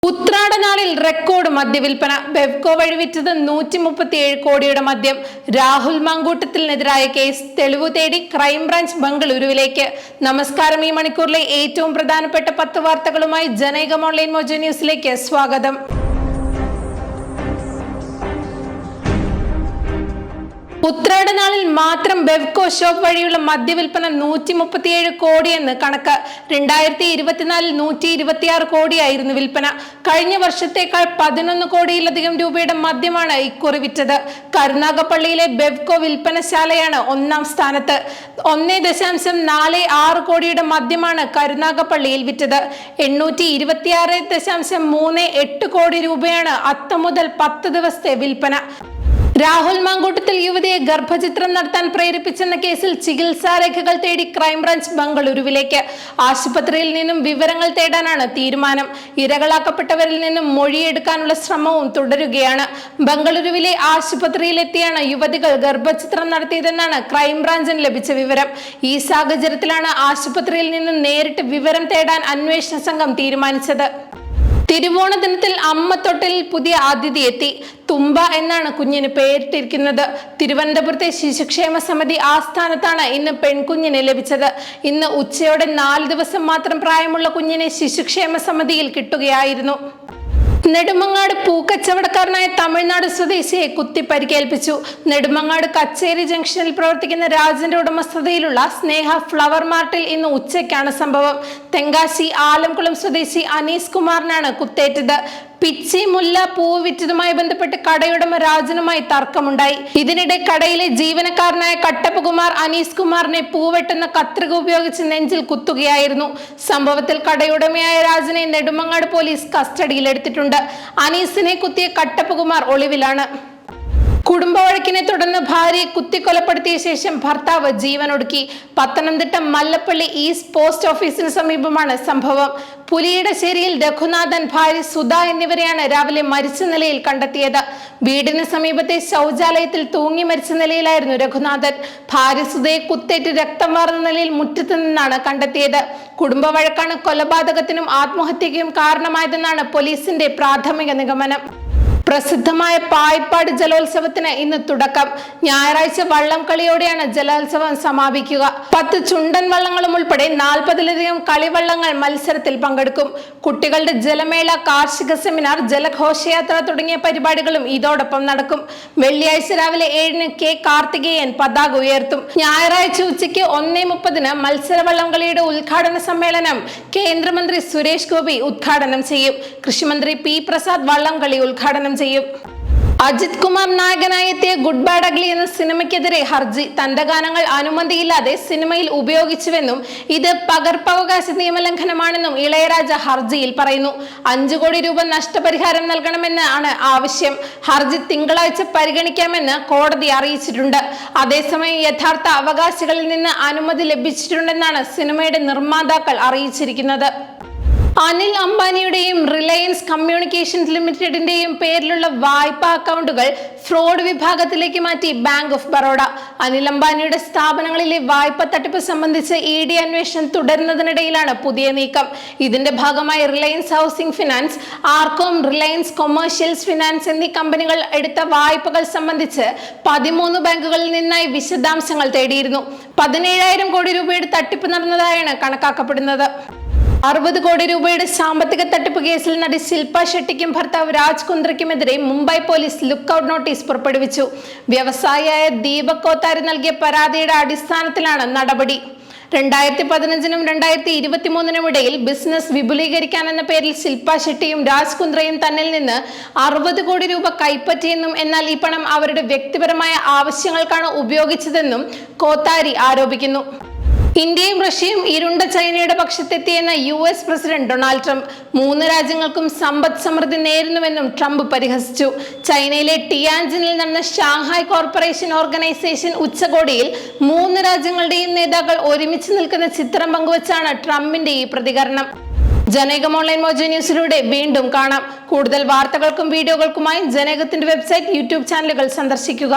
ഉത്രാടനാളിൽ record മദ്യവിൽപ്പന. ബെവ്കോ വഴി വിറ്റത് 137 കോടിയുടെ മദ്യം. രാഹുൽ മാങ്കൂട്ടത്തിനെതിരായ കേസ് തെളിവു തേടി ക്രൈംബ്രാഞ്ച് ബംഗളൂരുവിലേക്ക്. നമസ്കാരം. ഈ മണിക്കൂറിലെ ഏറ്റവും പ്രധാനപ്പെട്ട 10 വാർത്തകളുമായി ജനൈകം ഓൺലൈൻ മോജോ ന്യൂസിലേക്ക് സ്വാഗതം. ഉത്രാടനാളിൽ മാത്രം ബെവ്കോ ഷോപ്പ് വഴിയുള്ള മദ്യവിൽപ്പന 137 കോടിയെന്ന് കണക്ക്. 2024 126 കോടിയായിരുന്നു വിൽപ്പന. കഴിഞ്ഞ വർഷത്തേക്കാൾ 11 കോടിയിലധികം രൂപയുടെ മദ്യമാണ് ഇക്കുറി വിറ്റത്. കരുനാഗപ്പള്ളിയിലെ ബെവ്കോ വിൽപ്പനശാലയാണ് ഒന്നാം സ്ഥാനത്ത്. 1.46 കോടിയുടെ മദ്യമാണ് കരുനാഗപ്പള്ളിയിൽ വിറ്റത്. 826.38 കോടി രൂപയാണ് അത്തം മുതൽ 10 ദിവസത്തെ വിൽപ്പന. രാഹുൽ മാങ്കൂട്ടത്തിൽ യുവതിയെ ഗർഭചിത്രം നടത്താൻ പ്രേരിപ്പിച്ചെന്ന കേസിൽ ചികിത്സാരേഖകൾ തേടി ക്രൈംബ്രാഞ്ച് ബംഗളൂരുവിലേക്ക്. ആശുപത്രിയിൽ നിന്നും വിവരങ്ങൾ തേടാനാണ് തീരുമാനം. ഇരകളാക്കപ്പെട്ടവരിൽ നിന്നും മൊഴിയെടുക്കാനുള്ള ശ്രമവും തുടരുകയാണ്. ബംഗളൂരുവിലെ ആശുപത്രിയിലെത്തിയാണ് യുവതികൾ ഗർഭചിത്രം നടത്തിയതെന്നാണ് ക്രൈംബ്രാഞ്ചിന് ലഭിച്ച വിവരം. ഈ സാഹചര്യത്തിലാണ് ആശുപത്രിയിൽ നിന്നും നേരിട്ട് വിവരം തേടാൻ അന്വേഷണ സംഘം തീരുമാനിച്ചത്. തിരുവോണ ദിനത്തിൽ അമ്മത്തൊട്ടിലിൽ പുതിയ അതിഥി എത്തി. തുമ്പ എന്നാണ് കുഞ്ഞിന് പേരിട്ടിരിക്കുന്നത്. തിരുവനന്തപുരത്തെ ശിശുക്ഷേമ സമിതി ആസ്ഥാനത്താണ് ഇന്ന് പെൺകുഞ്ഞിനെ ലഭിച്ചത്. ഇന്ന് ഉച്ചയോടെ 4 ദിവസം മാത്രം പ്രായമുള്ള കുഞ്ഞിനെ ശിശുക്ഷേമ സമിതിയിൽ കിട്ടുകയായിരുന്നു. നെടുമങ്ങാട് പൂക്കച്ചവടക്കാരനായ തമിഴ്നാട് സ്വദേശിയെ കുത്തി പരിക്കേൽപ്പിച്ചു. നെടുമങ്ങാട് കച്ചേരി ജംഗ്ഷനിൽ പ്രവർത്തിക്കുന്ന രാജന്റെ ഉടമസ്ഥതയിലുള്ള സ്നേഹ ഫ്ലവർ മാർട്ടിൽ ഇന്ന് ഉച്ചയ്ക്കാണ് സംഭവം. തെങ്കാശി ആലംകുളം സ്വദേശി അനീസ് കുമാറിനാണ് കുത്തേറ്റത്. പിച്ചി മുല്ല പൂവ് വിറ്റതുമായി ബന്ധപ്പെട്ട് കടയുടമ രാജനുമായി തർക്കമുണ്ടായി. ഇതിനിടെ കടയിലെ ജീവനക്കാരനായ കട്ടപ്പകുമാർ അനീസ് കുമാറിനെ പൂവെട്ടുന്ന കത്രിക ഉപയോഗിച്ച് നെഞ്ചിൽ കുത്തുകയായിരുന്നു. സംഭവത്തിൽ കടയുടമയായ രാജനെ നെടുമങ്ങാട് പോലീസ് കസ്റ്റഡിയിലെടുത്തിട്ടുണ്ട്. അനീസിനെ കുത്തിയ കട്ടപ്പകുമാർ ഒളിവിലാണ്. കുടുംബ വഴക്കിനെ തുടർന്ന് ഭാര്യയെ കുത്തിക്കൊലപ്പെടുത്തിയ ശേഷം ഭർത്താവ് ജീവനൊടുക്കി. പത്തനംതിട്ട മല്ലപ്പള്ളി ഈസ്റ്റ് പോസ്റ്റ് ഓഫീസിന് സമീപമാണ് സംഭവം. പുലിയിടശ്ശേരിയിൽ രഘുനാഥൻ, ഭാര്യ സുധ എന്നിവരെയാണ് രാവിലെ മരിച്ച നിലയിൽ കണ്ടെത്തിയത്. വീടിന് സമീപത്തെ ശൗചാലയത്തിൽ തൂങ്ങി മരിച്ച നിലയിലായിരുന്നു രഘുനാഥൻ. ഭാര്യ സുധയെ കുത്തേറ്റ് രക്തം വാർന്ന നിലയിൽ മുറ്റത്ത് നിന്നാണ് കണ്ടെത്തിയത്. കുടുംബ വഴക്കാണ് കൊലപാതകത്തിനും ആത്മഹത്യയ്ക്കും കാരണമായതെന്നാണ് പോലീസിന്റെ പ്രാഥമിക നിഗമനം. പ്രസിദ്ധമായ പായിപ്പാട് ജലോത്സവത്തിന് ഇന്ന് തുടക്കം. ഞായറാഴ്ച വള്ളം കളിയോടെയാണ് ജലോത്സവം സമാപിക്കുക. 10 ചുണ്ടൻ വള്ളങ്ങളും ഉൾപ്പെടെ 40-ലധികം കളിവള്ളങ്ങൾ മത്സരത്തിൽ പങ്കെടുക്കും. കുട്ടികളുടെ ജലമേള, കാർഷിക സെമിനാർ, ജലഘോഷയാത്ര തുടങ്ങിയ പരിപാടികളും ഇതോടൊപ്പം നടക്കും. വെള്ളിയാഴ്ച രാവിലെ 7-ന് കെ കാർത്തികേയൻ പതാക ഉയർത്തും. ഞായറാഴ്ച ഉച്ചയ്ക്ക് 1:30-ന് മത്സരവള്ളം കളിയുടെ ഉദ്ഘാടന സമ്മേളനം കേന്ദ്രമന്ത്രി സുരേഷ് ഗോപി ഉദ്ഘാടനം ചെയ്യും. കൃഷിമന്ത്രി പി പ്രസാദ് വള്ളം കളി ഉദ്ഘാടനം ചെയ്യും. അജിത് കുമാർ നായകനായി എത്തിയ ഗുഡ് ബാഡ് അഗ്ലി എന്ന സിനിമയ്ക്കെതിരെ ഹർജി. തന്റെ ഗാനങ്ങൾ അനുമതിയില്ലാതെ സിനിമയിൽ ഉപയോഗിച്ചുവെന്നും ഇത് പകർപ്പവകാശ നിയമലംഘനമാണെന്നും ഇളയരാജ ഹർജിയിൽ പറയുന്നു. 5 കോടി രൂപ നഷ്ടപരിഹാരം നൽകണമെന്നാണ് ആവശ്യം. ഹർജി തിങ്കളാഴ്ച പരിഗണിക്കാമെന്ന് കോടതി അറിയിച്ചിട്ടുണ്ട്. അതേസമയം യഥാർത്ഥ അവകാശികളിൽ നിന്ന് അനുമതി ലഭിച്ചിട്ടുണ്ടെന്നാണ് സിനിമയുടെ നിർമ്മാതാക്കൾ അറിയിച്ചിരിക്കുന്നത്. അനിൽ അംബാനിയുടെയും റിലയൻസ് കമ്മ്യൂണിക്കേഷൻസ് ലിമിറ്റഡിന്റെയും പേരിലുള്ള വായ്പാ അക്കൗണ്ടുകൾ ഫ്രോഡ് വിഭാഗത്തിലേക്ക് മാറ്റി ബാങ്ക് ഓഫ് ബറോഡ. അനിൽ അംബാനിയുടെ സ്ഥാപനങ്ങളിലെ വായ്പ തട്ടിപ്പ് സംബന്ധിച്ച് ED അന്വേഷണം തുടരുന്നതിനിടയിലാണ് പുതിയ നീക്കം. ഇതിന്റെ ഭാഗമായി റിലയൻസ് ഹൗസിംഗ് ഫിനാൻസ്, ആർകോം, റിലയൻസ് കൊമേഴ്ഷ്യൽസ് ഫിനാൻസ് എന്നീ കമ്പനികൾ എടുത്ത വായ്പകൾ സംബന്ധിച്ച് 13 ബാങ്കുകളിൽ നിന്നായി വിശദാംശങ്ങൾ തേടിയിരുന്നു. 17,000 കോടി രൂപയുടെ തട്ടിപ്പ് നടന്നതായാണ് കണക്കാക്കപ്പെടുന്നത്. 60 കോടി രൂപയുടെ സാമ്പത്തിക തട്ടിപ്പ് കേസിൽ നടി ശില്പ ഷെട്ടിക്കും ഭർത്താവ് രാജ് കുന്ദ്രയ്ക്കുമെതിരെ മുംബൈ പോലീസ് ലുക്കൌട്ട് നോട്ടീസ് പുറപ്പെടുവിച്ചു. വ്യവസായിയായ ദീപക് കോത്താരി നൽകിയ പരാതിയുടെ അടിസ്ഥാനത്തിലാണ് നടപടി. 2015-നും 2023-നും ഇടയിൽ ബിസിനസ് വിപുലീകരിക്കാൻ എന്ന പേരിൽ ശില്പ ഷെട്ടിയും രാജ് കുന്ദ്രയും തന്നിൽ നിന്ന് 60 കോടി രൂപ കൈപ്പറ്റിയെന്നും എന്നാൽ ഈ പണം അവരുടെ വ്യക്തിപരമായ ആവശ്യങ്ങൾക്കാണ് ഉപയോഗിച്ചതെന്നും കോത്താരി ആരോപിക്കുന്നു. ഇന്ത്യയും റഷ്യയും ഇരുണ്ട ചൈനയുടെ പക്ഷത്തെത്തിയെന്ന US പ്രസിഡന്റ് ഡൊണാൾഡ് ട്രംപ്. 3 രാജ്യങ്ങൾക്കും സമ്പദ് സമൃദ്ധി നേരുന്നുവെന്നും ട്രംപ് പരിഹസിച്ചു. ചൈനയിലെ ടിയാൻജിനിൽ നടന്ന ഷാങ്ഹായ് കോർപ്പറേഷൻ ഓർഗനൈസേഷൻ ഉച്ചകോടിയിൽ 3 രാജ്യങ്ങളുടെയും നേതാക്കൾ ഒരുമിച്ച് നിൽക്കുന്ന ചിത്രം പങ്കുവച്ചാണ് ട്രംപിന്റെ ഈ പ്രതികരണം. ജനൈകം ഓൺലൈൻ മോജോ ന്യൂസിലൂടെ വീണ്ടും കാണാം. കൂടുതൽ വാർത്തകൾക്കും വീഡിയോകൾക്കുമായി ജനൈകത്തിന്റെ വെബ്സൈറ്റ്, YouTube ചാനലുകൾ സന്ദർശിക്കുക.